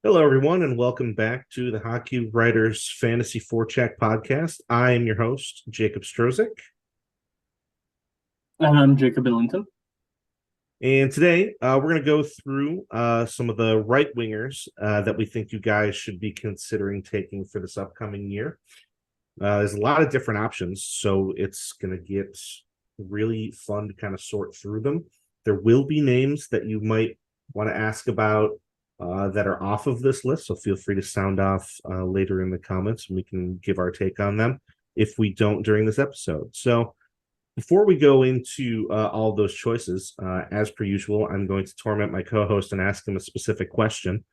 Hello, everyone, and welcome back to the Hockey Writers Fantasy Forecheck podcast. I am your host, Jacob Strozyk, And I'm Jacob Billington. and today we're going to go through some of the right wingers that we think you guys should be considering taking for this upcoming year. There's a lot of different options, so it's going to get really fun to kind of sort through them. There will be names that you might want to ask about that are off of this list. So feel free to sound off later in the comments and we can give our take on them if we don't during this episode. So before we go into all those choices, as per usual, I'm going to torment my co-host and ask him a specific question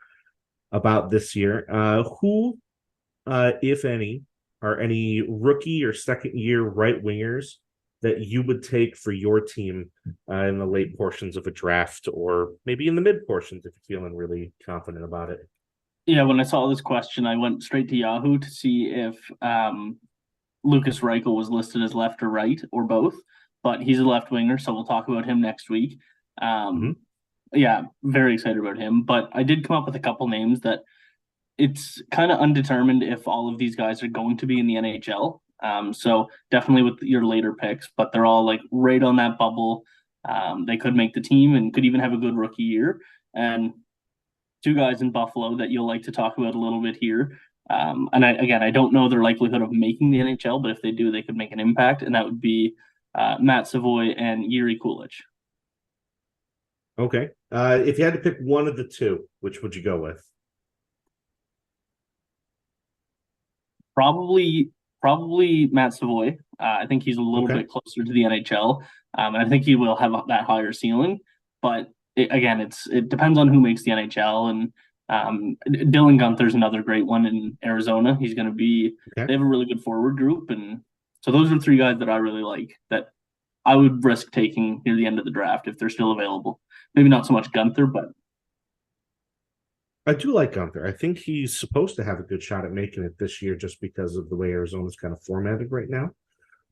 about this year. Who, if any, are any rookie or second year right wingers that you would take for your team in the late portions of a draft, or maybe in the mid portions if you're feeling really confident about it? Yeah, when I saw this question, I went straight to Yahoo to see if Lucas Reichel was listed as left or right or both, but he's a left winger, so we'll talk about him next week. Mm-hmm. Yeah, very excited about him, but I did come up with a couple names that it's kind of undetermined if all of these guys are going to be in the NHL. So definitely with your later picks, but they're all like right on that bubble. They could make the team and could even have a good rookie year. And two guys in Buffalo that you'll like to talk about a little bit here. I don't know their likelihood of making the NHL, but if they do, they could make an impact, and that would be Matt Savoy and Yuri Kulich. Okay. If you had to pick one of the two, which would you go with? Probably Matt Savoy. I think he's a little Okay. bit closer to the NHL, and I think he will have that higher ceiling. But it depends on who makes the NHL. And Dylan Gunther's another great one in Arizona. He's going to be. Okay. They have a really good forward group, and so those are three guys that I really like that I would risk taking near the end of the draft if they're still available. Maybe not so much Gunther, but I do like Gunther. I think he's supposed to have a good shot at making it this year just because of the way Arizona's kind of formatted right now.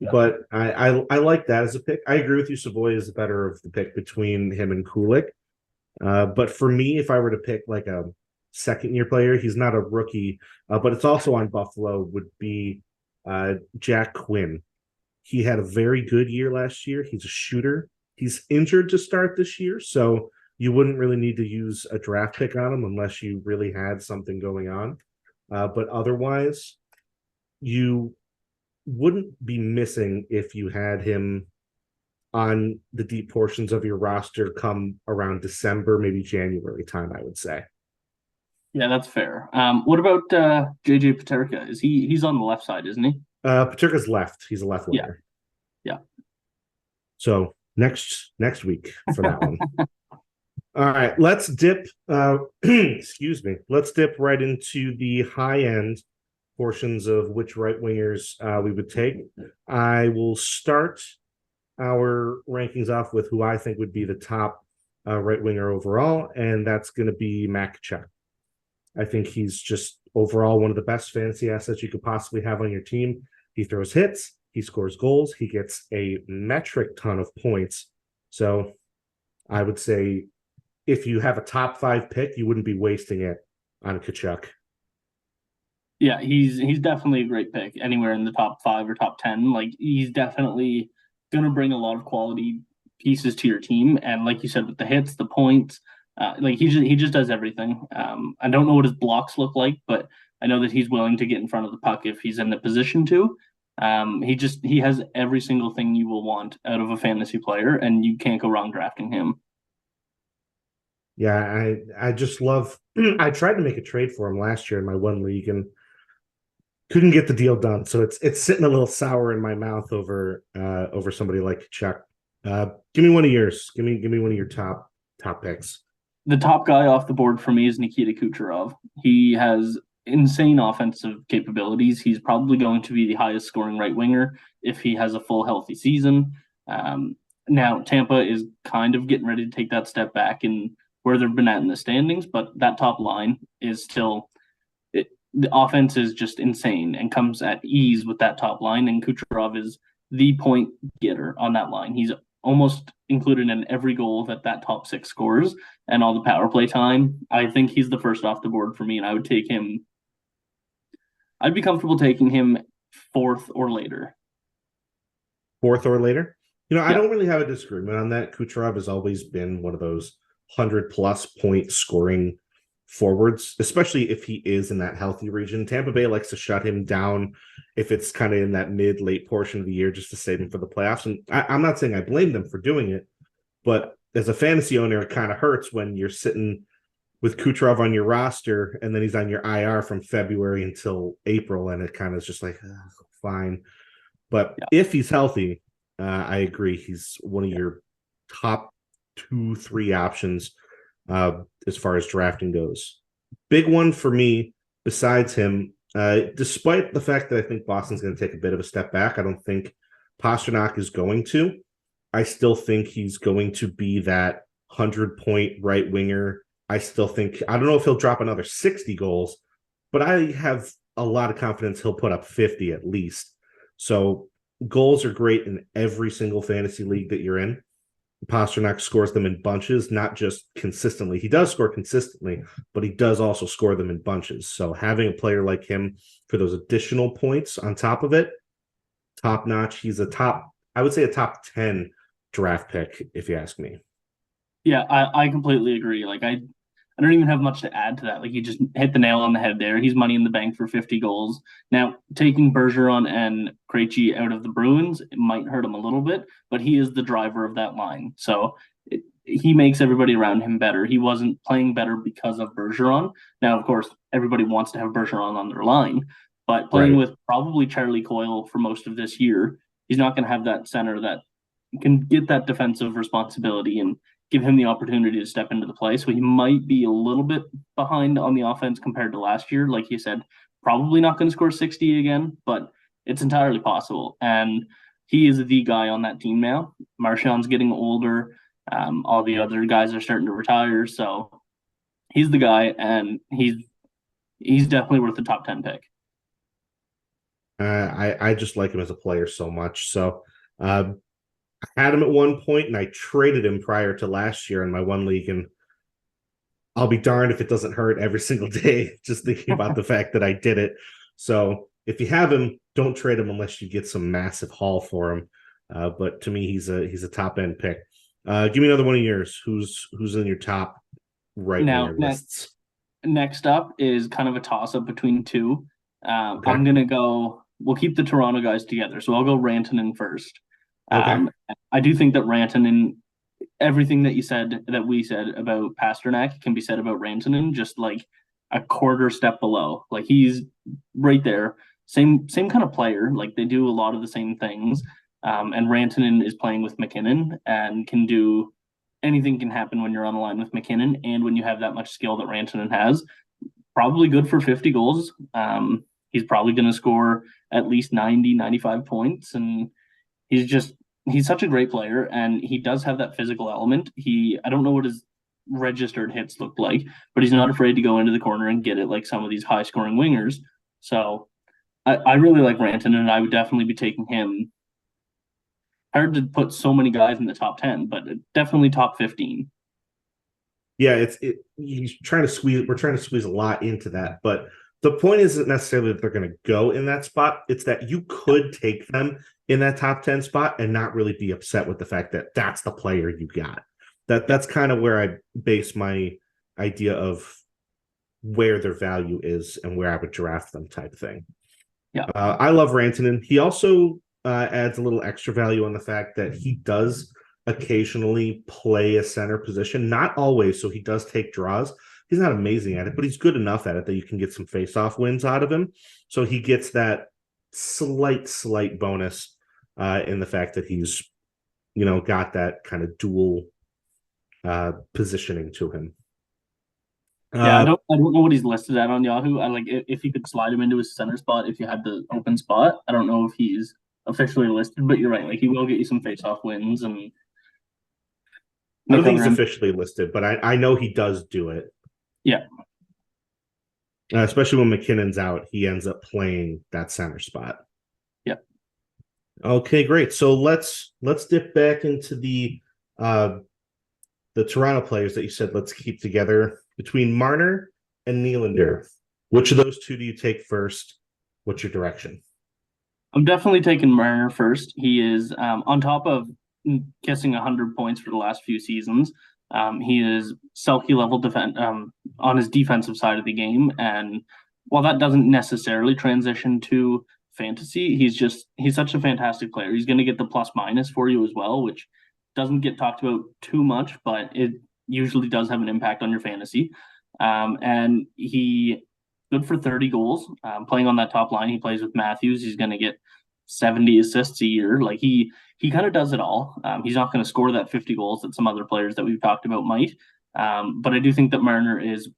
yeah, But I like that as a pick. I agree with you. Savoy is the better of the pick between him and Kulik. But for me, if I were to pick like a second year player, he's not a rookie, but it's also on Buffalo, would be Jack Quinn. He had a very good year last year. He's a shooter. He's injured to start this year, so you wouldn't really need to use a draft pick on him unless you really had something going on. But otherwise, you wouldn't be missing if you had him on the deep portions of your roster come around December, maybe January time, I would say. yeah, that's fair. What about JJ Paterka? He's on the left side, isn't he? Paterka's left. He's a left Yeah, winger. yeah. So next week for that one. All right, let's dip excuse me. Let's dip right into the high end portions of which right wingers we would take. I will start our rankings off with who I think would be the top right winger overall, and that's going to be Mac Chuck. I think he's just overall one of the best fantasy assets you could possibly have on your team. He throws hits, he scores goals, he gets a metric ton of points. So I would say if you have a top five pick, you wouldn't be wasting it on Kachuk. Yeah, he's definitely a great pick anywhere in the top 5 or top 10. Like he's definitely going to bring a lot of quality pieces to your team, and like you said, with the hits, the points, like he just does everything. I don't know what his blocks look like, but I know that he's willing to get in front of the puck if he's in the position to. He has every single thing you will want out of a fantasy player, and you can't go wrong drafting him. Yeah, I just love. I tried to make a trade for him last year in my one league and couldn't get the deal done. So it's sitting a little sour in my mouth over somebody like Chuck. Give me one of yours. Give me one of your top picks. The top guy off the board for me is Nikita Kucherov. He has insane offensive capabilities. He's probably going to be the highest scoring right winger if he has a full healthy season. Now Tampa is kind of getting ready to take that step back in where they've been at in the standings, but that top line is still the offense is just insane and comes at ease with that top line. And Kucherov is the point getter on that line. He's almost included in every goal that top six scores and all the power play time. I think he's the first off the board for me, and I would take him. I'd be comfortable taking him fourth or later. Fourth or later. I Yeah, don't really have a disagreement on that. Kucherov has always been one of those 100+ point scoring forwards, especially if he is in that healthy region. Tampa Bay likes to shut him down if it's kind of in that late portion of the year just to save him for the playoffs. And I'm not saying I blame them for doing it, but as a fantasy owner, it kind of hurts when you're sitting with Kucherov on your roster and then he's on your IR from February until April, and it kind of is just like, fine. But yeah, if he's healthy, I agree. He's one of yeah. your top 2, 3 options as far as drafting goes. Big one for me, besides him, despite the fact that I think Boston's going to take a bit of a step back, I don't think Pastrnak is going to. I still think he's going to be that 100-point right winger. I still think, I don't know if he'll drop another 60 goals, but I have a lot of confidence he'll put up 50 at least. So goals are great in every single fantasy league that you're in. Pastrnak scores them in bunches, not just consistently. He does score consistently, but he does also score them in bunches. So having a player like him for those additional points on top of it, top notch. He's I would say a top 10 draft pick, if you ask me. Yeah, I completely agree. Like I don't even have much to add to that. Like you just hit the nail on the head there. He's money in the bank for 50 goals. Now, taking Bergeron and Krejci out of the Bruins, it might hurt him a little bit, but he is the driver of that line. So he makes everybody around him better. He wasn't playing better because of Bergeron. Now, of course, everybody wants to have Bergeron on their line, but playing Right. with probably Charlie Coyle for most of this year, he's not going to have that center that can get that defensive responsibility and give him the opportunity to step into the play. So he might be a little bit behind on the offense compared to last year. Like you said, probably not going to score 60 again, but it's entirely possible. And he is the guy on that team now. Marchand's getting older. All the other guys are starting to retire. So he's the guy, and he's definitely worth the top 10 pick. I just like him as a player so much. So I had him at one point, and I traded him prior to last year in my one league, and I'll be darned if it doesn't hurt every single day just thinking about the fact that I did it. So if you have him, don't trade him unless you get some massive haul for him. But to me, he's a top end pick. Give me another one of yours. Who's in your top right Now, winger lists? next up is kind of a toss up between two. Okay. I'm gonna go. We'll keep the Toronto guys together, so I'll go Rantanen first. Okay. I do think that Rantanen, everything that you said that we said about Pasternak can be said about Rantanen, just like a quarter step below. Like he's right there, same kind of player. Like they do a lot of the same things. And Rantanen is playing with McKinnon and can do anything can happen when you're on the line with McKinnon, and when you have that much skill that Rantanen has, probably good for 50 goals. He's probably going to score at least 90, 95 points. And he's such a great player. And he does have that physical element. I don't know what his registered hits look like, but he's not afraid to go into the corner and get it like some of these high scoring wingers. So I really like Rantanen, and I would definitely be taking him. Hard to put so many guys in the top 10, but definitely top 15. Yeah, he's trying to squeeze. We're trying to squeeze a lot into that, but the point isn't necessarily that they're going to go in that spot. It's that you could take them in that top 10 spot and not really be upset with the fact that that's the player you got. That's kind of where I base my idea of where their value is and where I would draft them type thing. Yeah. I love Rantanen. He also adds a little extra value on the fact that he does occasionally play a center position, not always. So he does take draws. He's not amazing at it, but he's good enough at it that you can get some face-off wins out of him. So he gets that slight bonus in the fact that he's, got that kind of dual positioning to him. Yeah, I don't know what he's listed at on Yahoo. I like if you could slide him into his center spot if you had the open spot. I don't know if he's officially listed, but you're right. Like he will get you some face-off wins and I make don't think other he's officially listed, but I know he does do it. Yeah. Especially when McKinnon's out, he ends up playing that center spot. Yeah. Okay, great. So let's dip back into uh the Toronto players that you said let's keep together between Marner and Nylander. Which of those two do you take first? What's your direction? I'm definitely taking Marner first. He is on top of kissing 100 points for the last few seasons. He is Selkie level on his defensive side of the game, and while that doesn't necessarily transition to fantasy, he's such a fantastic player. He's going to get the plus minus for you as well, which doesn't get talked about too much, but it usually does have an impact on your fantasy. And he good for 30 goals. Playing on that top line, he plays with Matthews. He's going to get 70 assists a year. Like he kind of does it all. He's not going to score that 50 goals that some other players that we've talked about might. But I do think that Marner is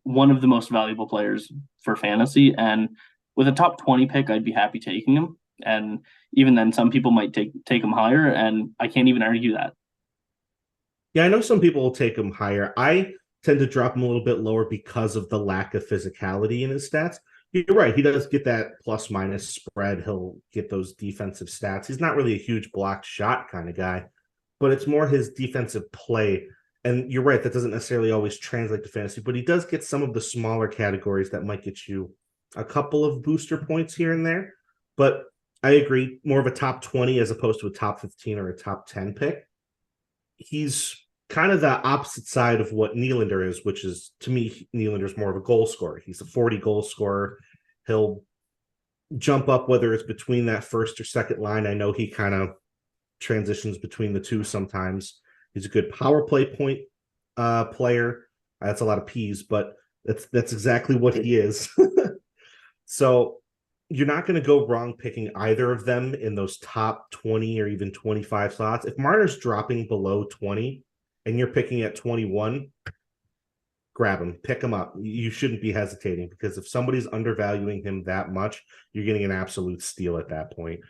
one of the most valuable players for fantasy. And with a top 20 pick, I'd be happy taking him. And even then, some people might take him higher, and I can't even argue that. Yeah, I know some people will take him higher. I tend to drop him a little bit lower because of the lack of physicality in his stats. You're right. He does get that plus minus spread. He'll get those defensive stats. He's not really a huge blocked shot kind of guy, but it's more his defensive play. And you're right. That doesn't necessarily always translate to fantasy, but he does get some of the smaller categories that might get you a couple of booster points here and there. But I agree, more of a top 20 as opposed to a top 15 or a top 10 pick. He's kind of the opposite side of what Nylander is, which is to me, Nylander's more of a goal scorer. He's a 40 goal scorer. He'll jump up whether it's between that first or second line. I know he kind of transitions between the two sometimes. He's a good power play point player. That's a lot of P's, but that's exactly what he is. So you're not going to go wrong picking either of them in those top 20 or even 25 slots. If Marner's dropping below 20 and you're picking at 21, grab him, pick him up. You shouldn't be hesitating because if somebody's undervaluing him that much, you're getting an absolute steal at that point.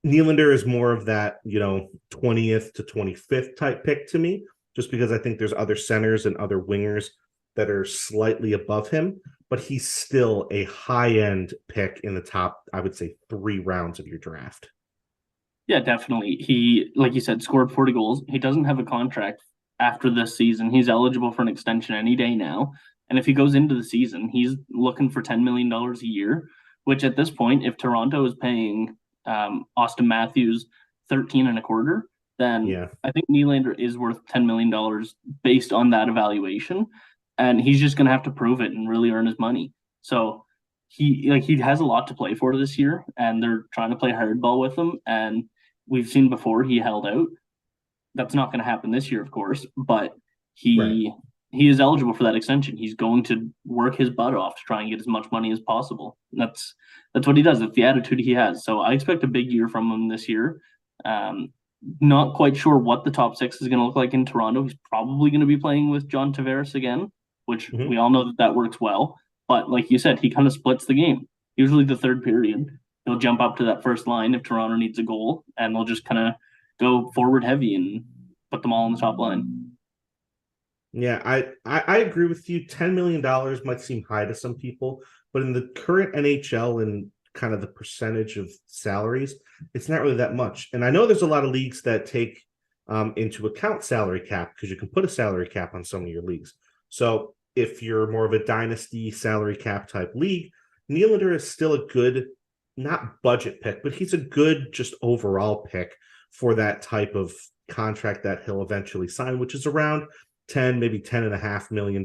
Nylander is more of that, 20th to 25th type pick to me, just because I think there's other centers and other wingers that are slightly above him, but he's still a high end pick in the top, I would say, 3 rounds of your draft. Yeah, definitely. He, like you said, scored 40 goals. He doesn't have a contract after this season. He's eligible for an extension any day now. And if he goes into the season, he's looking for $10 million a year, which at this point, if Toronto is paying Austin Matthews 13 and a quarter, then Yeah, I think Nylander is worth $10 million based on that evaluation. And he's just going to have to prove it and really earn his money. So he has a lot to play for this year, and they're trying to play hardball with him. And we've seen before he held out. That's not going to happen this year, of course, but right. he is eligible for that extension. He's going to work his butt off to try and get as much money as possible. That's what he does. That's the attitude he has. So I expect a big year from him this year. Um, Not quite sure what the top six is going to look like in Toronto. He's probably going to be playing with John Tavares again, which we Mm-hmm. all know that works well. But like you said, he kind of splits the game. Usually the third period, he'll jump up to that first line if Toronto needs a goal, and they'll just kind of go forward heavy and put them all on the top line. Yeah, I agree with you. $10 million might seem high to some people, but in the current NHL and kind of the percentage of salaries, it's not really that much. And I know there's a lot of leagues that take into account salary cap because you can put a salary cap on some of your leagues. So if you're more of a dynasty salary cap type league, Nylander is still a good, not budget pick, but he's a good just overall pick for that type of contract that he'll eventually sign, which is around 10, maybe $10.5 million.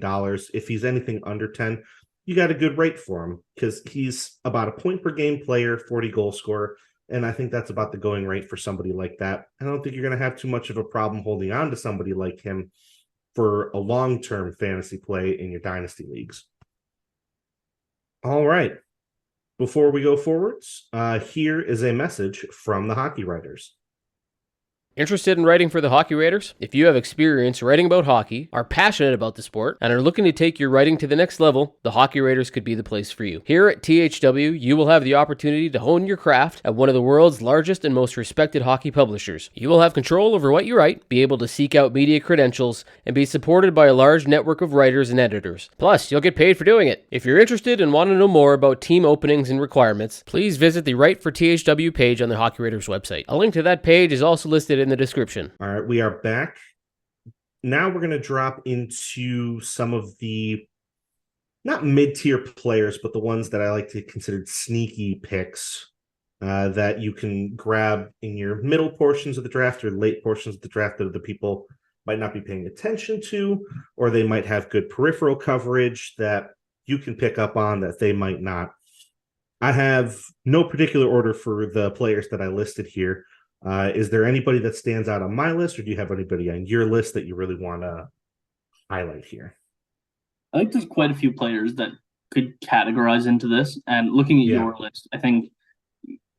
If he's anything under 10, you got a good rate for him because he's about a point per game player, 40 goal scorer. And I think that's about the going rate for somebody like that. I don't think you're going to have too much of a problem holding on to somebody like him for a long term fantasy play in your dynasty leagues. All right. Before we go forwards, here is a message from the hockey writers. Interested in writing for the Hockey Raiders? If you have experience writing about hockey, are passionate about the sport, and are looking to take your writing to the next level, the Hockey Raiders could be the place for you. Here at THW, you will have the opportunity to hone your craft at one of the world's largest and most respected hockey publishers. You will have control over what you write, be able to seek out media credentials, and be supported by a large network of writers and editors. Plus, you'll get paid for doing it. If you're interested and want to know more about team openings and requirements, please visit the Write for THW page on the Hockey Raiders website. A link to that page is also listed in the description. All right, we are back. Now we're going to drop into some of the not mid-tier players, but the ones that I like to consider sneaky picks that you can grab in your middle portions of the draft or late portions of the draft that the people might not be paying attention to, or they might have good peripheral coverage that you can pick up on that they might not. I have no particular order for the players that I listed here. Is there anybody that stands out on my list, or do you have anybody on your list that you really want to highlight here? I think there's quite a few players that could categorize into this. And looking at your list, I think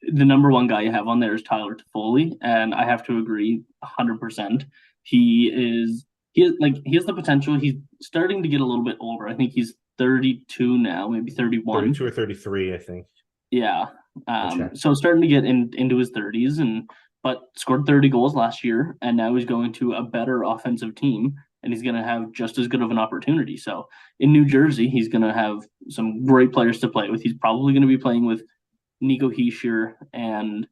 the number one guy you have on there is Tyler Toffoli, and I have to agree 100%. He has the potential. He's starting to get a little bit older. I think he's 32 now, maybe 31. 32 or 33, I think. Yeah. So starting to get into his 30s, but scored 30 goals last year, and now he's going to a better offensive team, and he's going to have just as good of an opportunity. So in New Jersey, he's going to have some great players to play with. He's probably going to be playing with Nico Hischier, and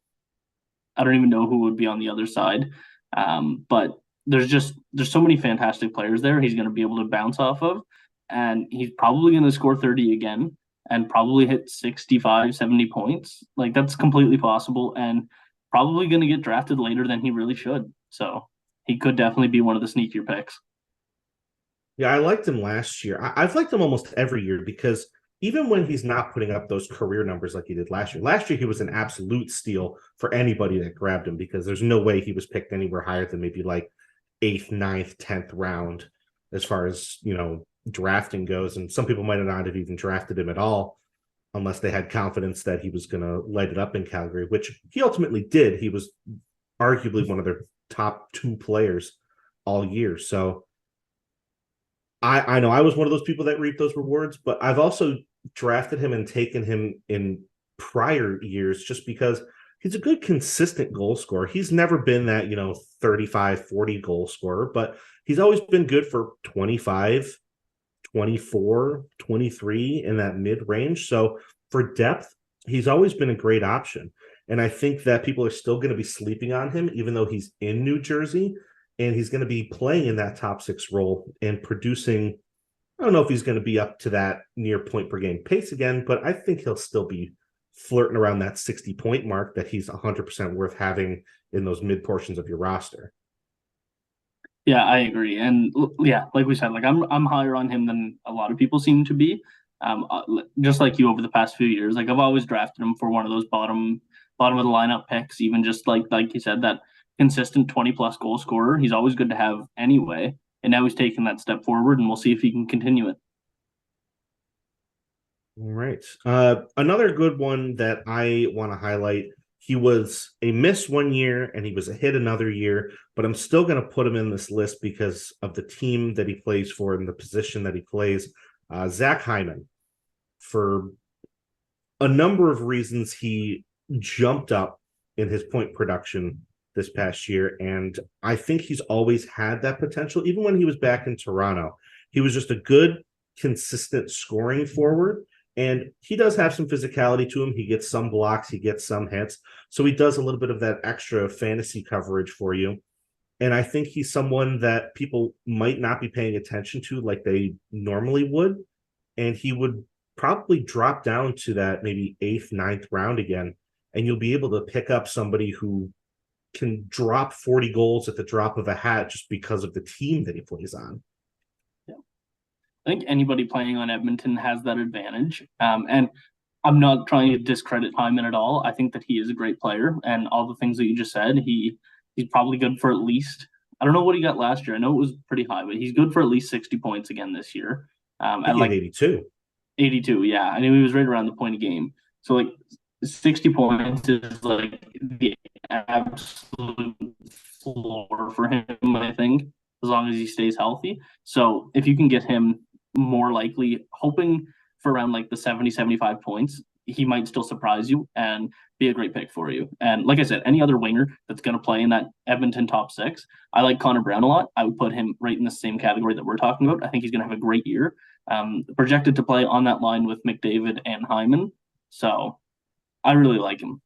I don't even know who would be on the other side. But there's so many fantastic players there he's going to be able to bounce off of, and he's probably going to score 30 again and probably hit 65, 70 points. Like, that's completely possible, and probably going to get drafted later than he really should. So he could definitely be one of the sneakier picks. Yeah, I liked him last year. I've liked him almost every year because even when he's not putting up those career numbers like he did last year he was an absolute steal for anybody that grabbed him, because there's no way he was picked anywhere higher than maybe like 8th, 9th, 10th round as far as, drafting goes. And some people might not have even drafted him at all unless they had confidence that he was going to light it up in Calgary, which he ultimately did. He was arguably one of their top 2 players all year. So I know I was one of those people that reaped those rewards, but I've also drafted him and taken him in prior years just because he's a good, consistent goal scorer. He's never been that, 35, 40 goal scorer, but he's always been good for 25, 24, 23 in that mid-range. So for depth, he's always been a great option. And I think that people are still going to be sleeping on him, even though he's in New Jersey, and he's going to be playing in that top 6 role and producing. I don't know if he's going to be up to that near point per game pace again, but I think he'll still be flirting around that 60-point mark that he's 100% worth having in those mid portions of your roster. Yeah, I agree. And yeah, like we said, like I'm higher on him than a lot of people seem to be. Just like you over the past few years, like I've always drafted him for one of those bottom of the lineup picks, even just like you said, that consistent 20+ goal scorer. He's always good to have anyway. And now he's taking that step forward, and we'll see if he can continue it. All right. Another good one that I want to highlight. He was a miss one year and he was a hit another year, but I'm still going to put him in this list because of the team that he plays for and the position that he plays. Zach Hyman. For a number of reasons, he jumped up in his point production this past year, and I think he's always had that potential. Even when he was back in Toronto, he was just a good, consistent scoring forward. And he does have some physicality to him. He gets some blocks, he gets some hits. So he does a little bit of that extra fantasy coverage for you. And I think he's someone that people might not be paying attention to like they normally would. And he would probably drop down to that maybe 8th, 9th round again. And you'll be able to pick up somebody who can drop 40 goals at the drop of a hat just because of the team that he plays on. I think anybody playing on Edmonton has that advantage. And I'm not trying to discredit Hyman at all. I think that he is a great player, and all the things that you just said, he's probably good for at least, I don't know what he got last year. I know it was pretty high, but he's good for at least 60 points again this year. At like 82. 82, yeah. I mean, he was right around the point of game. So like 60 points is like the absolute floor for him, I think, as long as he stays healthy. So if you can get him more likely, hoping for around like the 70, 75 points, he might still surprise you and be a great pick for you. And like I said, any other winger that's going to play in that Edmonton top six, I like Connor Brown a lot. I would put him right in the same category that we're talking about. I think he's going to have a great year. Projected to play on that line with McDavid and Hyman. So I really like him.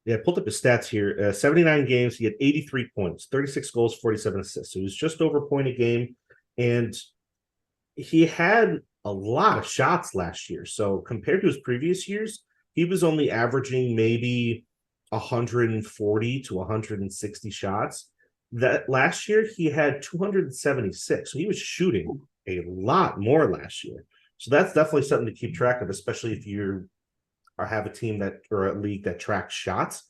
Yeah, I pulled up his stats here. 79 games, he had 83 points, 36 goals, 47 assists. So he was just over a point a game. And he had a lot of shots last year. So compared to his previous years, he was only averaging maybe 140 to 160 shots. That last year he had 276. So he was shooting a lot more last year. So that's definitely something to keep track of, especially if you have a team that or a league that tracks shots.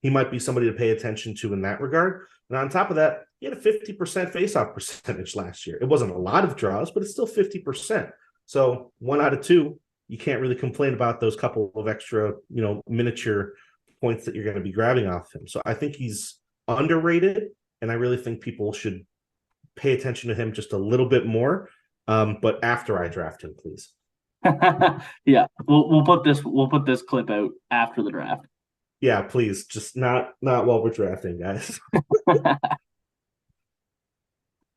He might be somebody to pay attention to in that regard. And on top of that, he had a 50% faceoff percentage last year. It wasn't a lot of draws, but it's still 50%. So 1 out of 2, you can't really complain about those couple of extra, miniature points that you're going to be grabbing off him. So I think he's underrated, and I really think people should pay attention to him just a little bit more. But after I draft him, please. Yeah, we'll put this clip out after the draft. Yeah, please, just not while we're drafting, guys.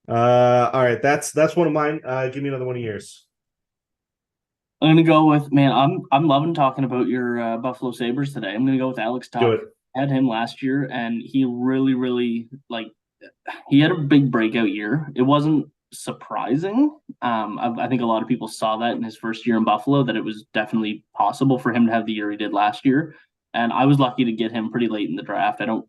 All right, that's one of mine. Give me another one of yours. I'm gonna go with I'm loving talking about your Buffalo Sabres today. I'm gonna go with Alex Do Tuch. it. I had him last year, and he really he had a big breakout year. It wasn't surprising. I think a lot of people saw that in his first year in Buffalo, that it was definitely possible for him to have the year he did last year. And I was lucky to get him pretty late in the draft. I don't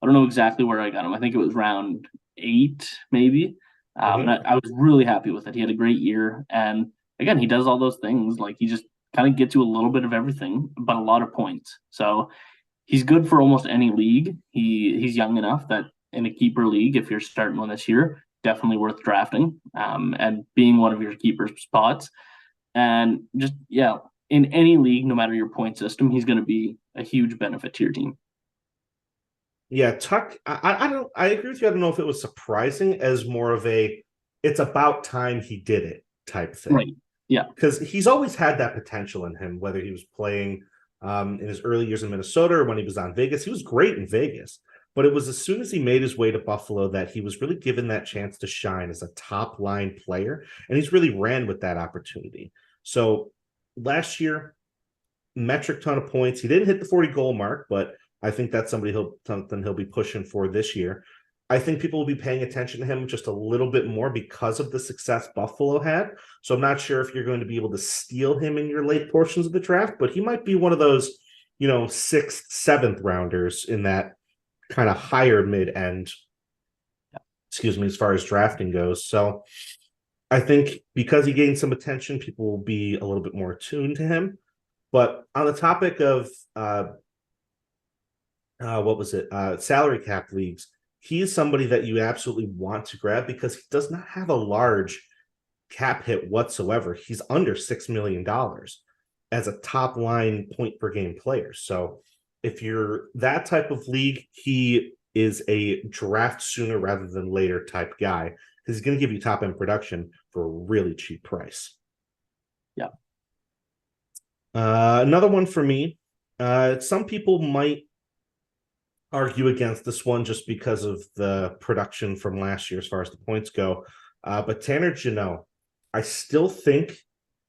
know exactly where I got him. I think it was round 8, maybe. And I was really happy with it. He had a great year, and again, he does all those things. Like, he just kind of gets you a little bit of everything, but a lot of points. So he's good for almost any league. He's young enough that in a keeper league, if you're starting one this year, definitely worth drafting and being one of your keeper spots. And just, yeah, in any league, no matter your point system, he's going to be a huge benefit to your team. Yeah, Tuck, I agree with you. I don't know if it was surprising as more of a it's about time he did it type thing. Right. Yeah. Because he's always had that potential in him, whether he was playing in his early years in Minnesota or when he was on Vegas. He was great in Vegas. But it was as soon as he made his way to Buffalo that he was really given that chance to shine as a top line player. And he's really ran with that opportunity. So last year, metric ton of points. He didn't hit the 40 goal mark, but I think that's something he'll be pushing for this year. I think people will be paying attention to him just a little bit more because of the success Buffalo had. So I'm not sure if you're going to be able to steal him in your late portions of the draft, but he might be one of those, 6th, 7th rounders in that kind of higher mid end, as far as drafting goes. So I think because he gained some attention, people will be a little bit more attuned to him. But on the topic of salary cap leagues, he is somebody that you absolutely want to grab because he does not have a large cap hit whatsoever. He's under $6 million as a top line point per game player. So if you're that type of league, he is a draft sooner rather than later type guy because he's going to give you top end production for a really cheap price. Yeah. Another one for me. Some people might argue against this one just because of the production from last year as far as the points go. But Tanner Jeannot, I still think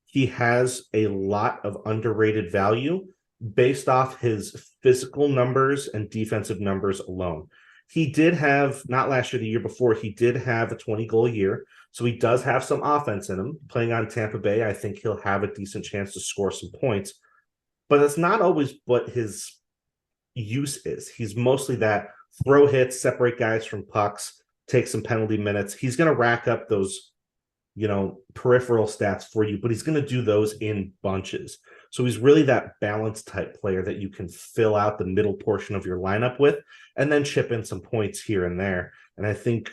he has a lot of underrated value based off his physical numbers and defensive numbers alone. He did have, not last year, the year before, he did have a 20-goal year. So he does have some offense in him. Playing on Tampa Bay, I think he'll have a decent chance to score some points. But that's not always what his use is. He's mostly that throw hits, separate guys from pucks, take some penalty minutes. He's going to rack up those, peripheral stats for you, but he's going to do those in bunches. So he's really that balanced type player that you can fill out the middle portion of your lineup with and then chip in some points here and there. And I think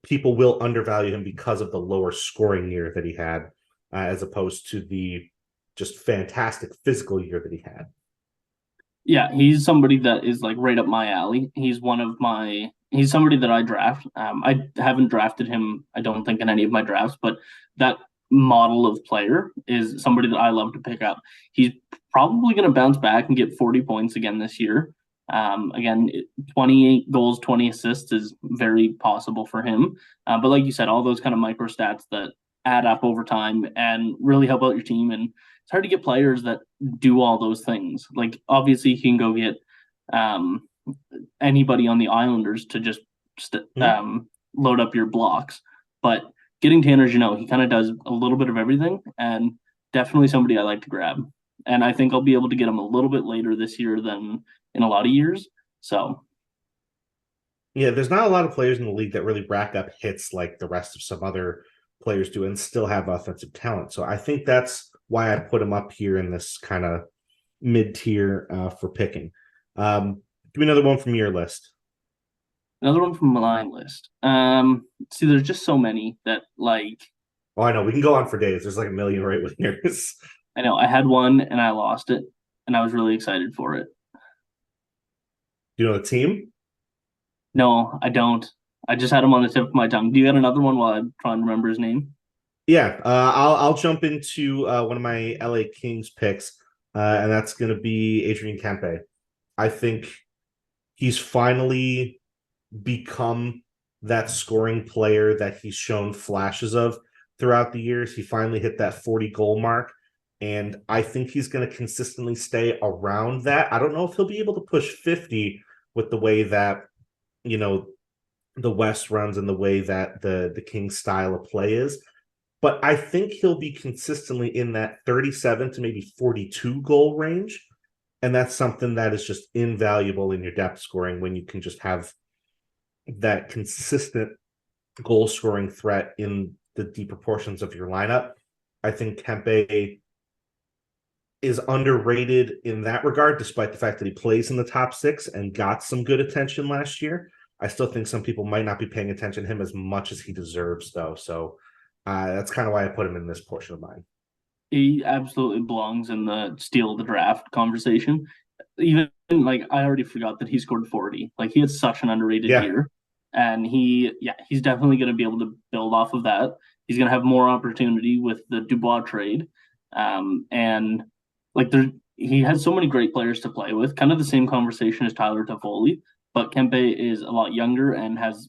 people will undervalue him because of the lower scoring year that he had, as opposed to the just fantastic physical year that he had. Yeah, he's somebody that is like right up my alley. He's somebody that I draft. I haven't drafted him, I don't think, in any of my drafts, but that model of player is somebody that I love to pick up. He's probably going to bounce back and get 40 points again this year. Again, 28 goals, 20 assists is very possible for him. But like you said, all those kind of micro stats that add up over time and really help out your team. And it's hard to get players that do all those things. Like obviously, you can go get um, anybody on the Islanders to just load up your blocks, but getting Tanner Jeannot, he kind of does a little bit of everything, and definitely somebody I like to grab. And I think I'll be able to get him a little bit later this year than in a lot of years. So Yeah, there's not a lot of players in the league that really rack up hits like the rest of some other players do and still have offensive talent. So I think that's why I put him up here in this kind of mid tier for picking. Give me another one from your list. another one from my list. See, there's just so many that like Oh, I know. We can go on for days. There's like a million right wingers. I know I had one and I lost it, and I was really excited for it. Do you know the team? No, I don't. I just had him on the tip of my tongue. Do you got another one while I'm trying to remember his name? Yeah, I'll jump into one of my LA Kings picks, and that's going to be Adrian Kempe. I think he's finally become that scoring player that he's shown flashes of throughout the years. He finally hit that 40 goal mark, and I think he's going to consistently stay around that. I don't know if he'll be able to push 50 with the way that, you know, the West runs and the way that the Kings style of play is. But I think he'll be consistently in that 37 to maybe 42 goal range. And that's something that is just invaluable in your depth scoring when you can just have that consistent goal scoring threat in the deeper portions of your lineup. I think Kempe is underrated in that regard, despite the fact that he plays in the top six and got some good attention last year. I still think some people might not be paying attention to him as much as he deserves, though. So that's kind of why I put him in this portion of mine. He absolutely belongs in the steal of the draft conversation. Even like I already forgot that he scored 40. Like he had such an underrated Yeah. year. And he's definitely going to be able to build off of that. He's going to have more opportunity with the Dubois trade. And like he has so many great players to play with, kind of the same conversation as Tyler Toffoli, but Kempe is a lot younger and has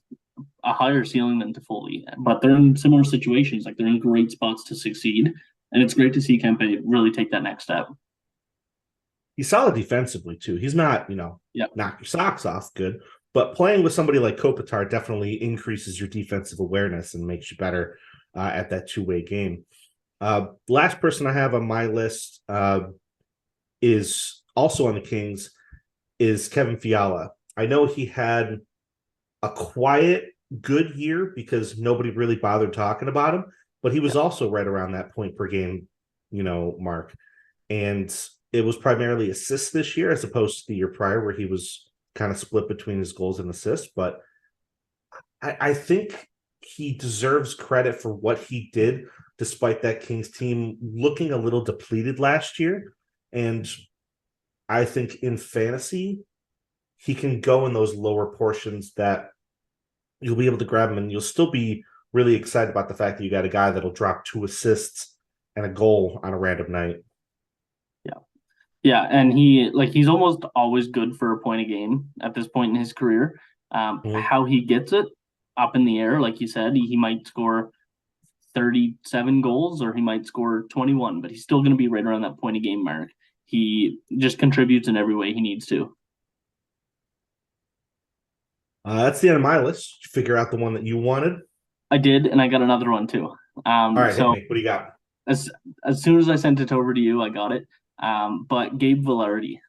a higher ceiling than Toffoli. But they're in similar situations, like they're in great spots to succeed. And it's great to see Kempe really take that next step. He's solid defensively, too. He's not, knock your socks off good, but playing with somebody like Kopitar definitely increases your defensive awareness and makes you better at that two-way game. Last person I have on my list is also on the Kings is Kevin Fiala. I know he had a quiet, good year because nobody really bothered talking about him, but he was also right around that point per game, mark. And it was primarily assists this year as opposed to the year prior where he was kind of split between his goals and assists. But I think he deserves credit for what he did despite that Kings team looking a little depleted last year. And I think in fantasy, he can go in those lower portions that you'll be able to grab him and you'll still be really excited about the fact that you got a guy that'll drop 2 assists and a goal on a random night. Yeah, and he's almost always good for a point a game at this point in his career. How he gets it up in the air, like you said, he might score 37 goals or he might score 21, but he's still going to be right around that point a game mark. He just contributes in every way he needs to. That's the end of my list. Did you figure out the one that you wanted? I did, and I got another one too. All right, so hit me. What do you got? as soon as I sent it over to you, I got it. But Gabe Vilardi,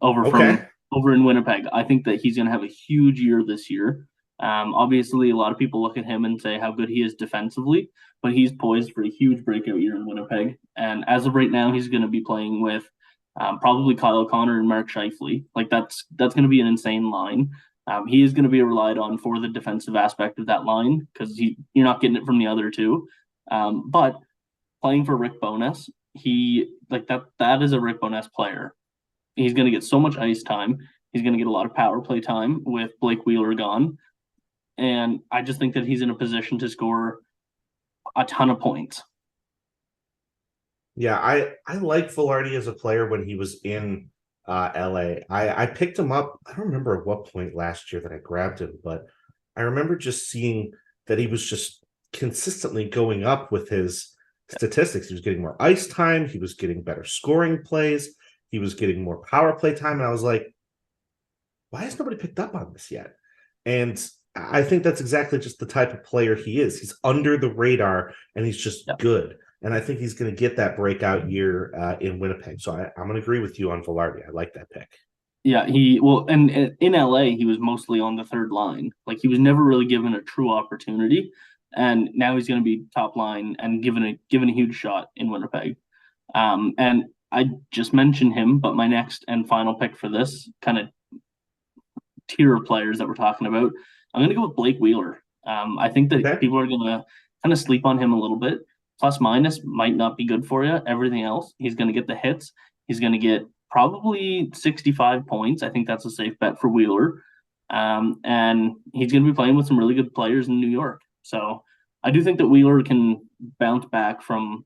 over in Winnipeg, I think that he's going to have a huge year this year. Obviously, a lot of people look at him and say how good he is defensively, but he's poised for a huge breakout year in Winnipeg. And as of right now, he's going to be playing with probably Kyle Connor and Mark Scheifele. Like that's going to be an insane line. He is going to be relied on for the defensive aspect of that line because you're not getting it from the other two. But playing for Rick Bowness, that is a Rick Bowness player. he's going to get so much ice time. He's going to get a lot of power play time with Blake Wheeler gone. And I just think that he's in a position to score a ton of points. Yeah, I like Velarde as a player when he was in LA. I picked him up. I don't remember at what point last year that I grabbed him, but I remember just seeing that he was just consistently going up with his statistics. He was getting more ice time, he was getting better scoring plays, he was getting more power play time, and I was like, why has nobody picked up on this yet? And I think that's exactly just the type of player he is. He's under the radar and he's just good. And I think he's going to get that breakout year in Winnipeg. So I'm going to agree with you on Velarde. I like that pick. Yeah, and in LA, he was mostly on the third line. Like, he was never really given a true opportunity. And now he's going to be top line and given a huge shot in Winnipeg. And I just mentioned him, but my next and final pick for this kind of tier of players that we're talking about, I'm going to go with Blake Wheeler. I think that people are going to kind of sleep on him a little bit. Plus minus might not be good for you. Everything else, he's going to get the hits. He's going to get probably 65 points. I think that's a safe bet for Wheeler. And he's going to be playing with some really good players in New York. So I do think that Wheeler can bounce back from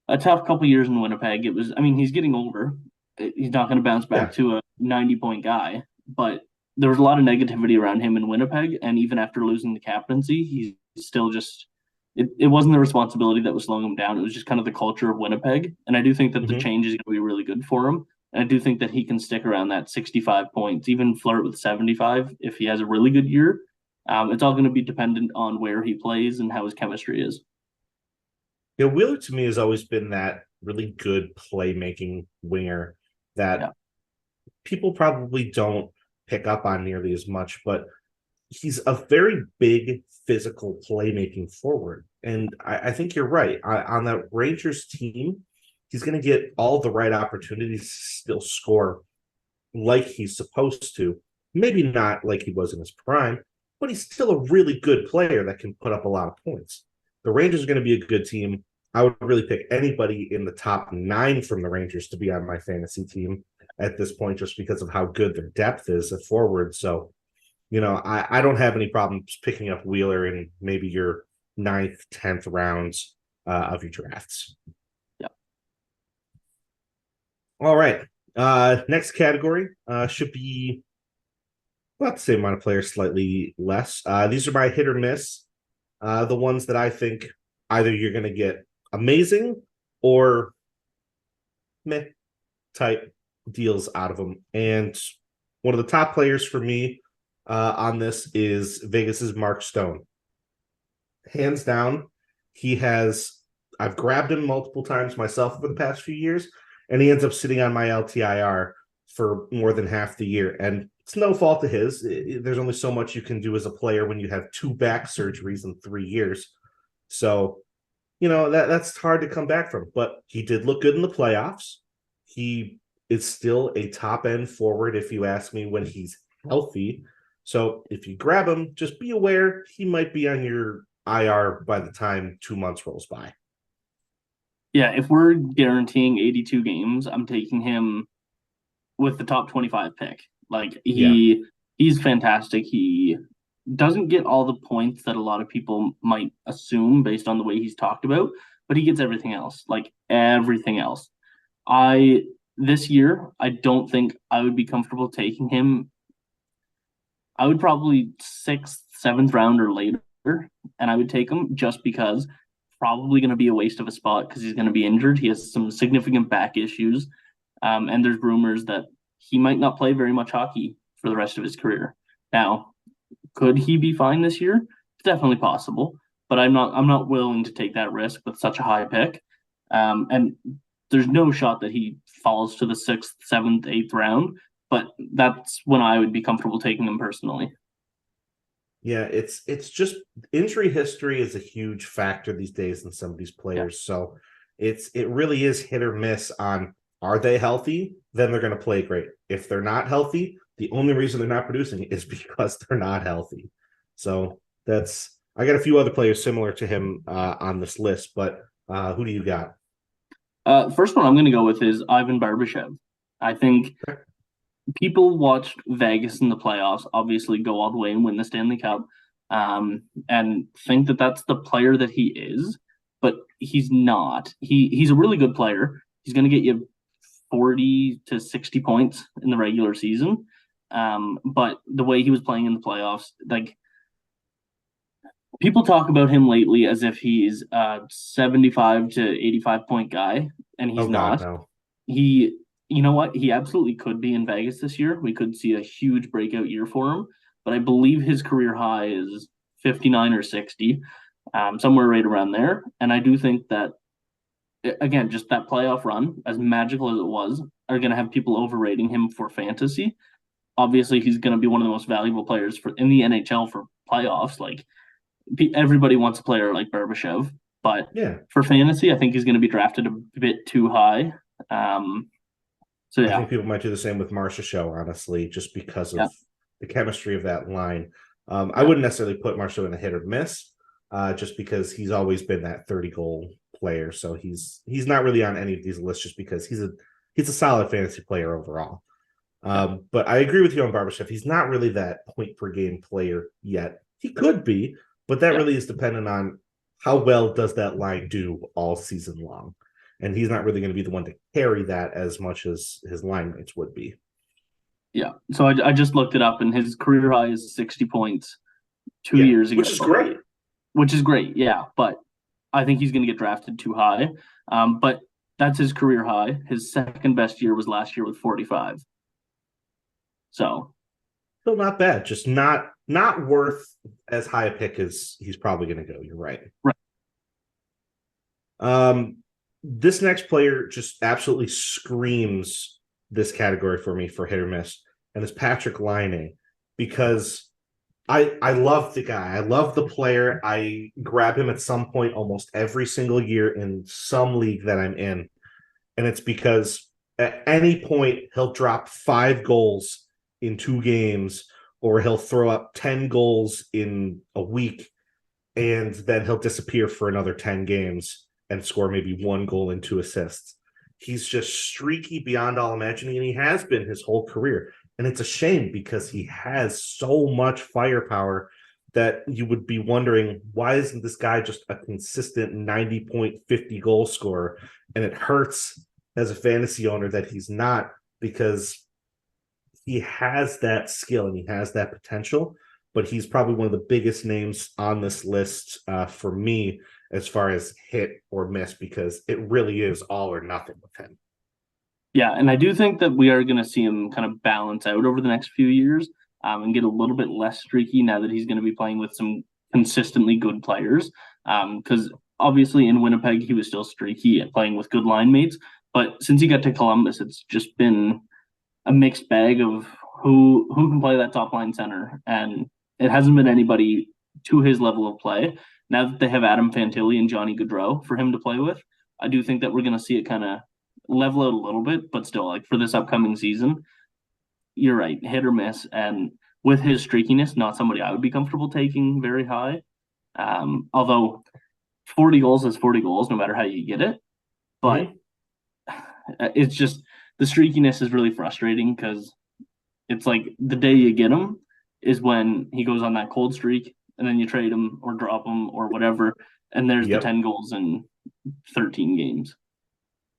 a tough couple years in Winnipeg. He's getting older. He's not going to bounce back to a 90-point guy, but there was a lot of negativity around him in Winnipeg. And even after losing the captaincy, he's still just, it wasn't the responsibility that was slowing him down. It was just kind of the culture of Winnipeg. And I do think that the change is going to be really good for him. And I do think that he can stick around that 65 points, even flirt with 75 if he has a really good year. It's all going to be dependent on where he plays and how his chemistry is. Yeah, Wheeler to me has always been that really good playmaking winger that people probably don't pick up on nearly as much, but he's a very big physical playmaking forward. And I think you're right. On that Rangers team, he's going to get all the right opportunities to still score like he's supposed to. Maybe not like he was in his prime, but he's still a really good player that can put up a lot of points. The Rangers are going to be a good team. I would really pick anybody in the top 9 from the Rangers to be on my fantasy team at this point, just because of how good their depth is at forward. So, I don't have any problems picking up Wheeler in maybe your 9th, 10th rounds of your drafts. Yeah. All right. Next category should be about the same amount of players, slightly less. These are my hit or miss. The ones that I think either you're going to get amazing or meh type deals out of them. And one of the top players for me on this is Vegas's Mark Stone. Hands down, I've grabbed him multiple times myself over the past few years, and he ends up sitting on my LTIR for more than half the year. And it's no fault of his. There's only so much you can do as a player when you have 2 back surgeries in 3 years. So, that's hard to come back from. But he did look good in the playoffs. He is still a top-end forward, if you ask me, when he's healthy. So if you grab him, just be aware he might be on your IR by the time 2 months rolls by. Yeah, if we're guaranteeing 82 games, I'm taking him with the top 25 pick. Like, he's fantastic. He doesn't get all the points that a lot of people might assume based on the way he's talked about, but he gets everything else, like everything else. This year, I don't think I would be comfortable taking him. I would probably 6th, 7th round or later, and I would take him just because probably going to be a waste of a spot because he's going to be injured. He has some significant back issues, and there's rumors that he might not play very much hockey for the rest of his career. Now, could he be fine this year? It's definitely possible, but I'm not willing to take that risk with such a high pick. And there's no shot that he falls to the 6th, 7th, 8th round, but that's when I would be comfortable taking him personally. Yeah, it's just injury history is a huge factor these days in some of these players. Yeah. So it really is hit or miss on, are they healthy? Then they're going to play great. If they're not healthy, the only reason they're not producing is because they're not healthy. So I got a few other players similar to him on this list, but who do you got? First one I'm going to go with is Ivan Barbashev. I think people watched Vegas in the playoffs, obviously go all the way and win the Stanley Cup, and think that that's the player that he is, but he's not. He's a really good player. He's going to get you 40 to 60 points in the regular season. But the way he was playing in the playoffs, like people talk about him lately as if he's a 75 to 85 point guy, and he's Oh God, not. no. He, you know what? He absolutely could be in Vegas this year. We could see a huge breakout year for him, but I believe his career high is 59 or 60, somewhere right around there. And I do think that, again, just that playoff run, as magical as it was, are going to have people overrating him for fantasy. Obviously, he's going to be one of the most valuable players for in the NHL for playoffs. Like everybody wants a player like Barbashev, but Yeah. for fantasy, I think he's going to be drafted a bit too high. So I yeah, think people might do the same with Marcia Show, honestly, just because of Yeah. the chemistry of that line. I Yeah. wouldn't necessarily put Marcia in a hit or miss, just because he's always been that 30-goal player. So he's not really on any of these lists just because he's a solid fantasy player overall. But I agree with you on Barbashev. He's not really that point per game player yet. He could be, but that Yeah. really is dependent on how well does that line do all season long. And he's not really going to be the one to carry that as much as his line mates would be. yeah. So I just looked it up, and his career high is 60 points 2 years ago, which is great. which is great. Yeah, but I think he's going to get drafted too high. But that's his career high. His second best year was last year with 45. So Still not bad, just not worth as high a pick as he's probably going to go. You're right. Right. This next player just absolutely screams this category for me for hit or miss, and it's Patrick Laine, because I love the guy. I love the player. I grab him at some point almost every single year in some league that I'm in, and it's because at any point he'll drop 5 goals in 2 games, or he'll throw up 10 goals in a week, and then he'll disappear for another 10 games and score maybe 1 goal and 2 assists. He's just streaky beyond all imagining, and he has been his whole career. And it's a shame because he has so much firepower that you would be wondering, why isn't this guy just a consistent 90-point, 50-goal scorer? And it hurts as a fantasy owner that he's not, because he has that skill and he has that potential, but he's probably one of the biggest names on this list for me as far as hit or miss, because it really is all or nothing with him. yeah, and I do think that we are going to see him kind of balance out over the next few years, and get a little bit less streaky now that he's going to be playing with some consistently good players. Because obviously in Winnipeg he was still streaky and playing with good line mates, but since he got to Columbus, it's just been a mixed bag of who can play that top line center, and it hasn't been anybody to his level of play. Now that they have Adam Fantilli and Johnny Gaudreau for him to play with, I do think that we're going to see it kind of level out a little bit, but still, like for this upcoming season, you're right, hit or miss. And with his streakiness, not somebody I would be comfortable taking very high. Although 40 goals is 40 goals, no matter how you get it. But it's just the streakiness is really frustrating, because it's like the day you get him is when he goes on that cold streak, and then you trade him or drop him or whatever, and there's the 10 goals in 13 games.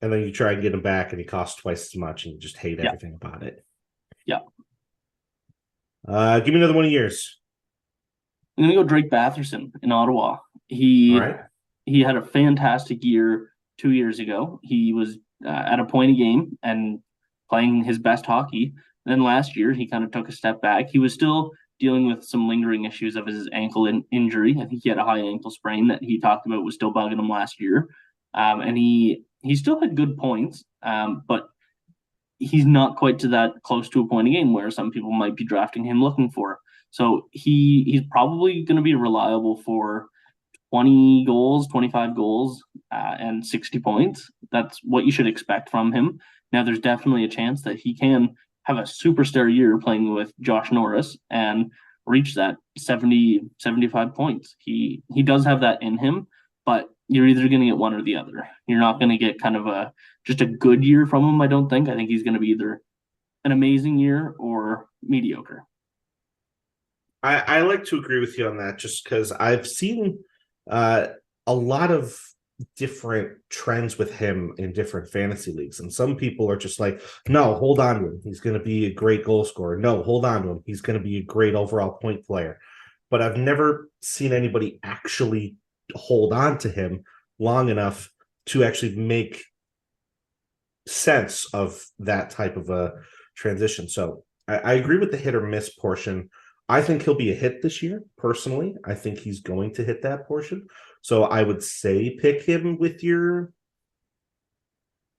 And then you try and get him back, and he costs twice as much, and you just hate everything about it. Yeah. Give me another one of yours. I'm gonna go Drake Batherson in Ottawa. He had a fantastic year 2 years ago. He was at a point a game and playing his best hockey. Then last year, he kind of took a step back. He was still dealing with some lingering issues of his ankle injury. I think he had a high ankle sprain that he talked about was still bugging him last year. And he still had good points, but he's not quite to that close to a point a game where some people might be drafting him looking for. So he's probably going to be reliable for 20 goals, 25 goals, and 60 points. That's what you should expect from him. Now, there's definitely a chance that he can have a superstar year playing with Josh Norris and reach that 70, 75 points. He does have that in him, but you're either going to get one or the other. You're not going to get kind of just a good year from him, I don't think. I think he's going to be either an amazing year or mediocre. I like to agree with you on that just because I've seen a lot of different trends with him in different fantasy leagues. And some people are just like, no, hold on to him. He's going to be a great goal scorer. No, hold on to him. He's going to be a great overall point player. But I've never seen anybody actually hold on to him long enough to actually make sense of that type of a transition. So I agree with the hit or miss portion. I think he'll be a hit this year, personally. I think he's going to hit that portion. So I would say pick him with your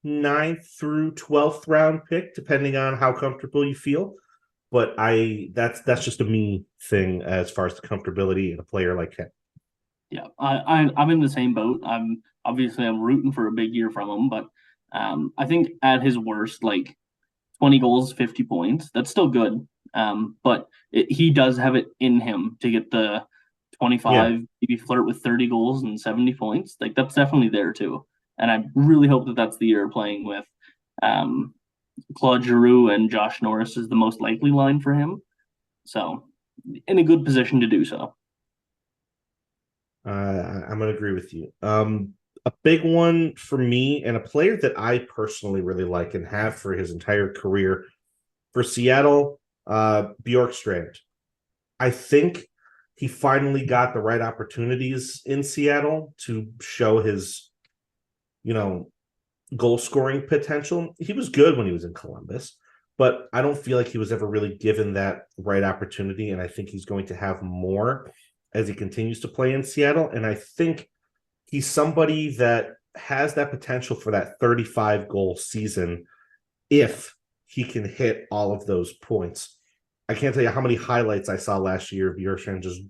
9th through 12th round pick, depending on how comfortable you feel. But that's just a me thing as far as the comfortability in a player like him. Yeah, I'm in the same boat. I'm rooting for a big year from him, but I think at his worst, like 20 goals, 50 points, that's still good. But he does have it in him to get the 25, maybe flirt with 30 goals and 70 points. Like that's definitely there too. And I really hope that that's the year playing with Claude Giroux and Josh Norris is the most likely line for him. So in a good position to do so. I'm going to agree with you. A big one for me and a player that I personally really like and have for his entire career for Seattle, Bjorkstrand. I think he finally got the right opportunities in Seattle to show his, goal scoring potential. He was good when he was in Columbus, but I don't feel like he was ever really given that right opportunity. And I think he's going to have more as he continues to play in Seattle. And I think he's somebody that has that potential for that 35 goal season if he can hit all of those points. I can't tell you how many highlights I saw last year of Bjorkstrand just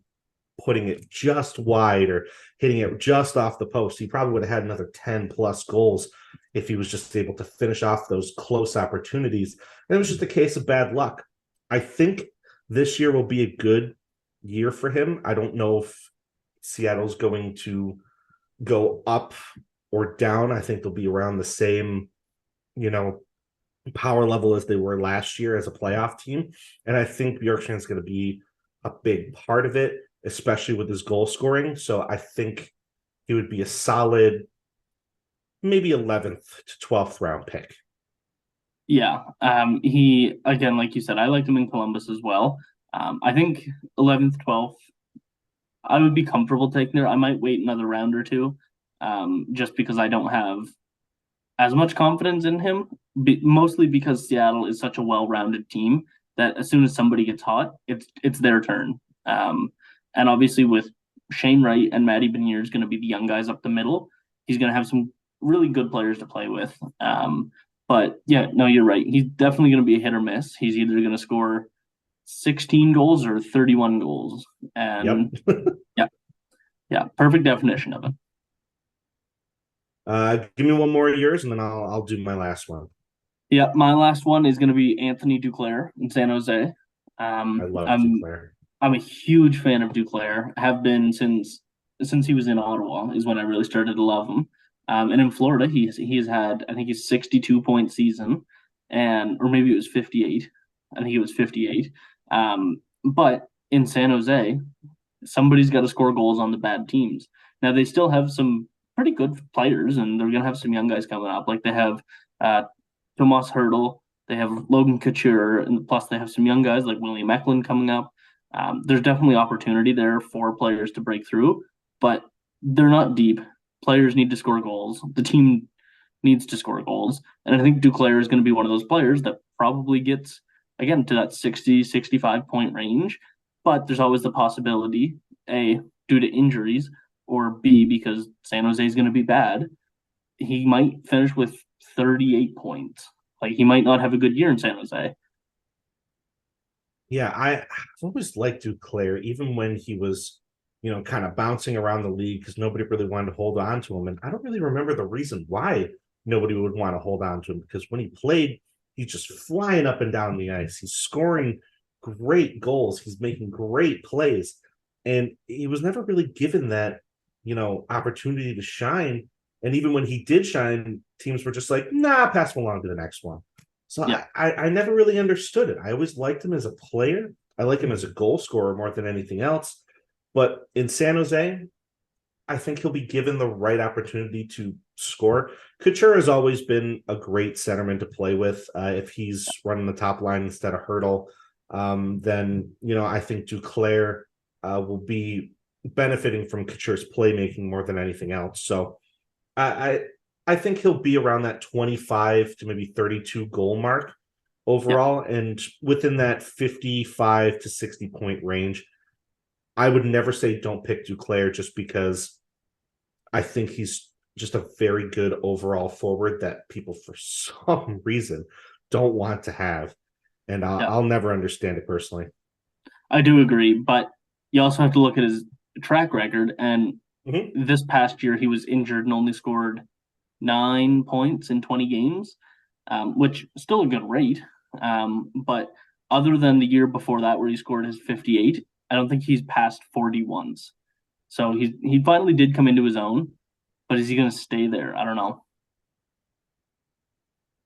putting it just wide or hitting it just off the post. He probably would have had another 10 plus goals if he was just able to finish off those close opportunities. And it was just a case of bad luck. I think this year will be a good year for him. I don't know if Seattle's going to go up or down. I think they'll be around the same, power level as they were last year as a playoff team. And I think Bjorkstrand's going to be a big part of it, especially with his goal scoring. So I think he would be a solid, maybe 11th to 12th round pick. Yeah. He, again, like you said, I liked him in Columbus as well. I think 11th, 12th, I would be comfortable taking there. I might wait another round or two, just because I don't have as much confidence in him, mostly because Seattle is such a well-rounded team that as soon as somebody gets hot, it's their turn. And obviously with Shane Wright and Matty Beniers going to be the young guys up the middle, he's going to have some really good players to play with. But yeah, no, you're right. He's definitely going to be a hit or miss. He's either going to score 16 goals or 31 goals. And yeah, perfect definition of it. Give me one more of yours, and then I'll do my last one. Yeah, my last one is going to be Anthony Duclair in San Jose. I love Duclair. I'm a huge fan of Duclair. Have been since he was in Ottawa is when I really started to love him. And in Florida, he's had, I think he's 62-point season, or maybe it was 58. I think it was 58. But in San Jose, somebody's got to score goals on the bad teams. Now they still have some pretty good players, and they're gonna have some young guys coming up. Like they have Tomas Hertl, they have Logan Couture, and plus they have some young guys like William Eklund coming up. There's definitely opportunity there for players to break through, but they're not deep. Players need to score goals. The team needs to score goals. And I think Duclair is going to be one of those players that probably gets, again, to that 60, 65 point range. But there's always the possibility, A, due to injuries, or B, because San Jose is going to be bad, he might finish with 38 points. Like he might not have a good year in San Jose. Yeah, I've always liked Duclair, even when he was, kind of bouncing around the league because nobody really wanted to hold on to him. And I don't really remember the reason why nobody would want to hold on to him, because when he played, he's just flying up and down the ice. He's scoring great goals. He's making great plays. And he was never really given that, opportunity to shine. And even when he did shine, teams were just like, nah, pass him along to the next one. So Yeah. I never really understood it. I always liked him as a player. I like him as a goal scorer more than anything else. But in San Jose, I think he'll be given the right opportunity to score. Couture has always been a great centerman to play with. If he's running the top line instead of Hurdle, then I think Duclair will be benefiting from Couture's playmaking more than anything else. So I think he'll be around that 25 to maybe 32 goal mark overall, and within that 55 to 60 point range. I would never say don't pick Duclair just because I think he's just a very good overall forward that people for some reason don't want to have. And I'll never understand it personally. I do agree, but you also have to look at his track record. And this past year, he was injured and only scored 9 points in 20 games, which is still a good rate. But other than the year before that, where he scored his 58, I don't think he's passed 40 once. So he finally did come into his own, but is he going to stay there? I don't know.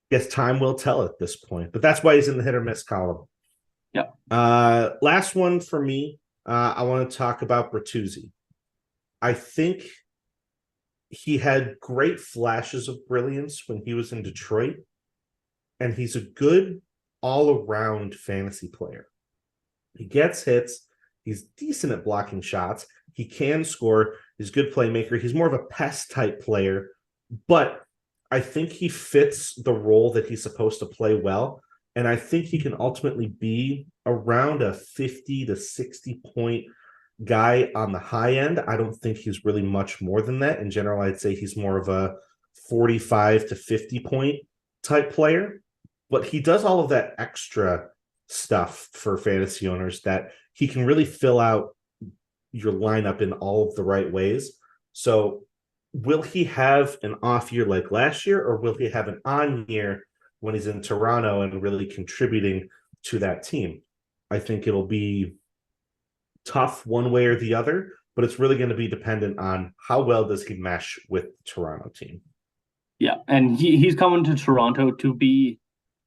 Yes, time will tell at this point, but that's why he's in the hit or miss column. Yeah. Last one for me. I want to talk about Bertuzzi. I think he had great flashes of brilliance when he was in Detroit, and he's a good all-around fantasy player. He gets hits. He's decent at blocking shots. He can score. He's a good playmaker. He's more of a pest type player, but I think he fits the role that he's supposed to play well. And I think he can ultimately be around a 50 to 60 point guy on the high end. I don't think he's really much more than that. In general, I'd say he's more of a 45 to 50 point type player, but he does all of that extra stuff for fantasy owners that he can really fill out your lineup in all of the right ways. So will he have an off year like last year, or will he have an on year when he's in Toronto and really contributing to that team? I think it'll be tough one way or the other, but it's really going to be dependent on how well does he mesh with the Toronto team. Yeah, and he's coming to Toronto to be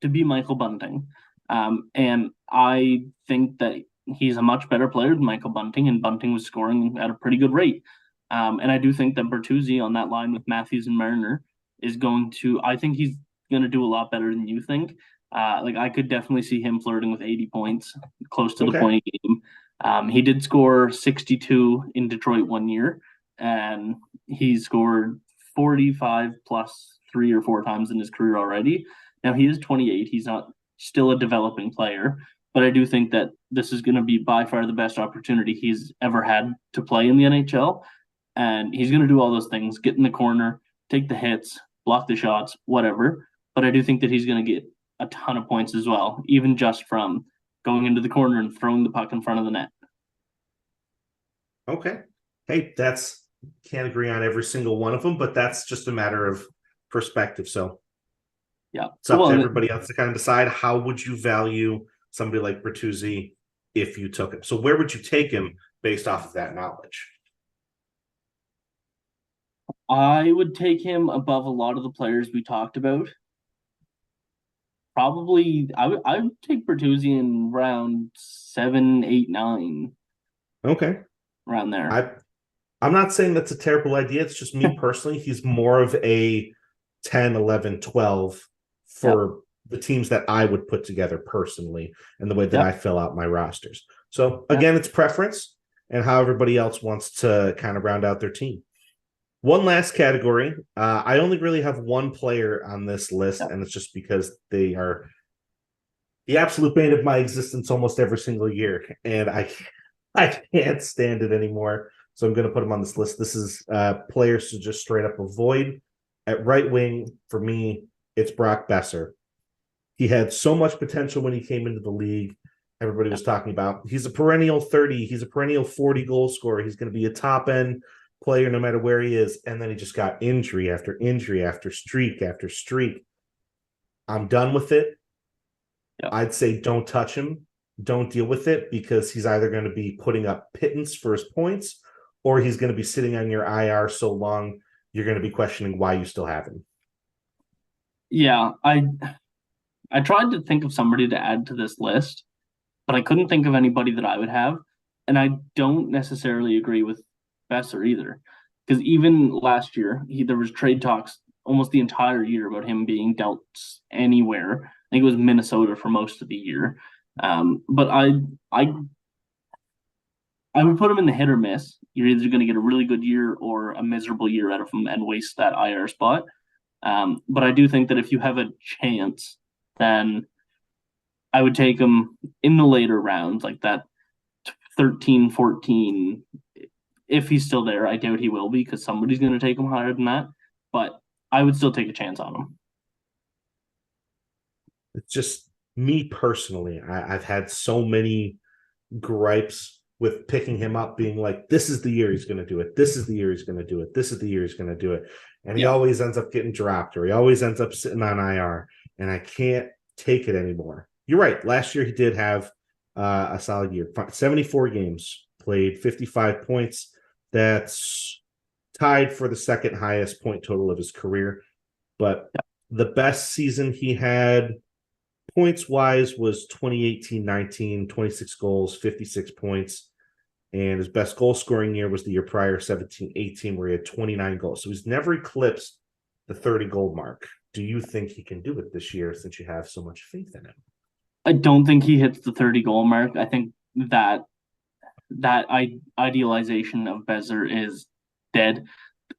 Michael Bunting. And I think that he's a much better player than Michael Bunting, and Bunting was scoring at a pretty good rate. And I do think that Bertuzzi on that line with Matthews and Marner is I think he's going to do a lot better than you think. I could definitely see him flirting with 80 points, close to the point a game. He did score 62 in Detroit one year, and he scored 45 plus 3 or 4 times in his career already. Now, he is 28. He's not still a developing player, but I do think that this is going to be by far the best opportunity he's ever had to play in the NHL. And he's going to do all those things, get in the corner, take the hits, block the shots, whatever. But I do think that he's going to get a ton of points as well, even just from going into the corner and throwing the puck in front of the net. Okay. Hey, can't agree on every single one of them, but that's just a matter of perspective. So yeah, it's up to everybody else to kind of decide how would you value somebody like Bertuzzi if you took him. So where would you take him based off of that knowledge? I would take him above a lot of the players we talked about. Probably, I would take Bertuzzi in round 7, 8, 9. Okay. Around there. I'm not saying that's a terrible idea. It's just me personally. He's more of a 10, 11, 12 for the teams that I would put together personally and the way that I fill out my rosters. So again, it's preference and how everybody else wants to kind of round out their team. One last category. I only really have one player on this list, and it's just because they are the absolute bane of my existence almost every single year, and I can't stand it anymore. So I'm going to put him on this list. This is players to just straight up avoid. At right wing, for me, it's Brock Besser. He had so much potential when he came into the league. Everybody was talking about he's a perennial 30. He's a perennial 40 goal scorer. He's going to be a top end player no matter where he is. And then he just got injury after injury after streak after streak. I'm done with it. I'd say don't touch him. Don't deal with it because he's either going to be putting up pittance for his points or he's going to be sitting on your IR so long you're going to be questioning why you still have him. Yeah, I tried to think of somebody to add to this list, but I couldn't think of anybody that I would have. And I don't necessarily agree with Besser either. Because even last year, there was trade talks almost the entire year about him being dealt anywhere. I think it was Minnesota for most of the year. But I would put him in the hit or miss. You're either going to get a really good year or a miserable year out of him and waste that IR spot. But I do think that if you have a chance, then I would take him in the later rounds, like that 13, 14. If he's still there, I doubt he will be because somebody's going to take him higher than that. But I would still take a chance on him. It's just me personally. I've had so many gripes with picking him up, being like, this is the year he's going to do it. This is the year he's going to do it. This is the year he's going to do it. And he always ends up getting dropped, or he always ends up sitting on IR. And I can't take it anymore. You're right. Last year he did have a solid year. 74 games, played 55 points. That's tied for the second highest point total of his career. But the best season he had points-wise was 2018-19, 26 goals, 56 points. And his best goal-scoring year was the year prior, 17-18, where he had 29 goals. So he's never eclipsed the 30-goal mark. Do you think he can do it this year since you have so much faith in him? I don't think he hits the 30-goal mark. I think that idealization of Besser is dead.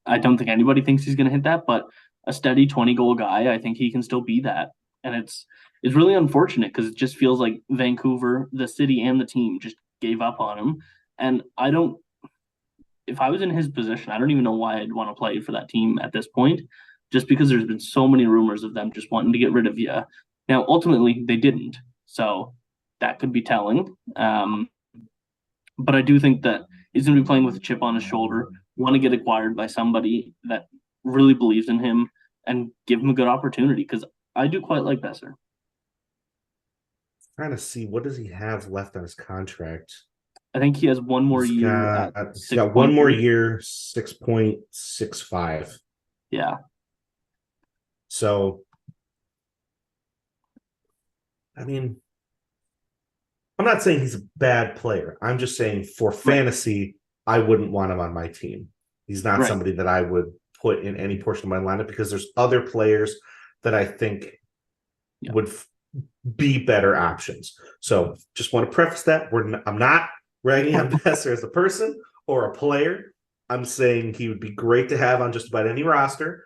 I don't think anybody thinks he's going to hit that, but a steady 20-goal guy, I think he can still be that. And it's really unfortunate because it just feels like Vancouver, the city and the team just gave up on him. And if I was in his position, I don't even know why I'd want to play for that team at this point, just because there's been so many rumors of them just wanting to get rid of you. Now, ultimately, they didn't. So that could be telling. But I do think that he's going to be playing with a chip on his shoulder, want to get acquired by somebody that really believes in him and give him a good opportunity, because I do quite like Besser. Trying to see, what does he have left on his contract? I think he has one more year. He's got one more year, 6.65. Yeah. So, I mean, I'm not saying he's a bad player. I'm just saying for fantasy, I wouldn't want him on my team. He's not somebody that I would put in any portion of my lineup because there's other players that I think would be better options. So just want to preface that. I'm not ragging on Besser as a person or a player. I'm saying he would be great to have on just about any roster.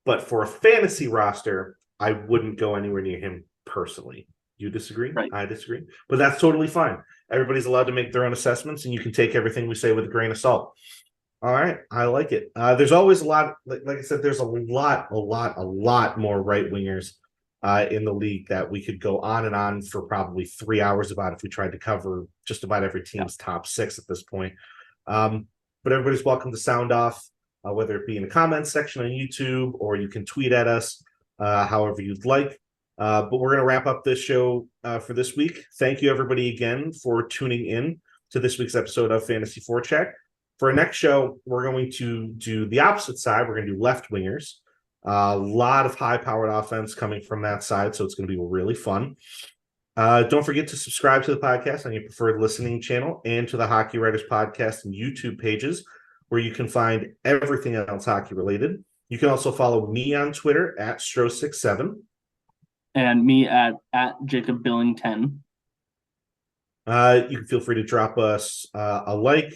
But for a fantasy roster, I wouldn't go anywhere near him personally. You disagree? Right. I disagree. But that's totally fine. Everybody's allowed to make their own assessments, and you can take everything we say with a grain of salt. All right. I like it. There's always a lot, like I said, there's a lot more right wingers in the league that we could go on and on for probably 3 hours about if we tried to cover just about every team's top six at this point. But everybody's welcome to sound off, whether it be in the comments section on YouTube or you can tweet at us however you'd like. But we're going to wrap up this show for this week. Thank you, everybody, again for tuning in to this week's episode of Fantasy Forecheck. For our next show, we're going to do the opposite side. We're going to do left wingers. A lot of high-powered offense coming from that side, so it's going to be really fun. Don't forget to subscribe to the podcast on your preferred listening channel and to the Hockey Writers Podcast and YouTube pages, where you can find everything else hockey-related. You can also follow me on Twitter at Strozyk7. And me at Jacob Billington. You can feel free to drop us a like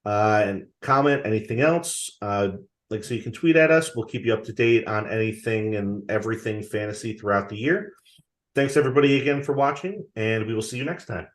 and comment, anything else. So you can tweet at us. We'll keep you up to date on anything and everything fantasy throughout the year. Thanks, everybody, again for watching, and we will see you next time.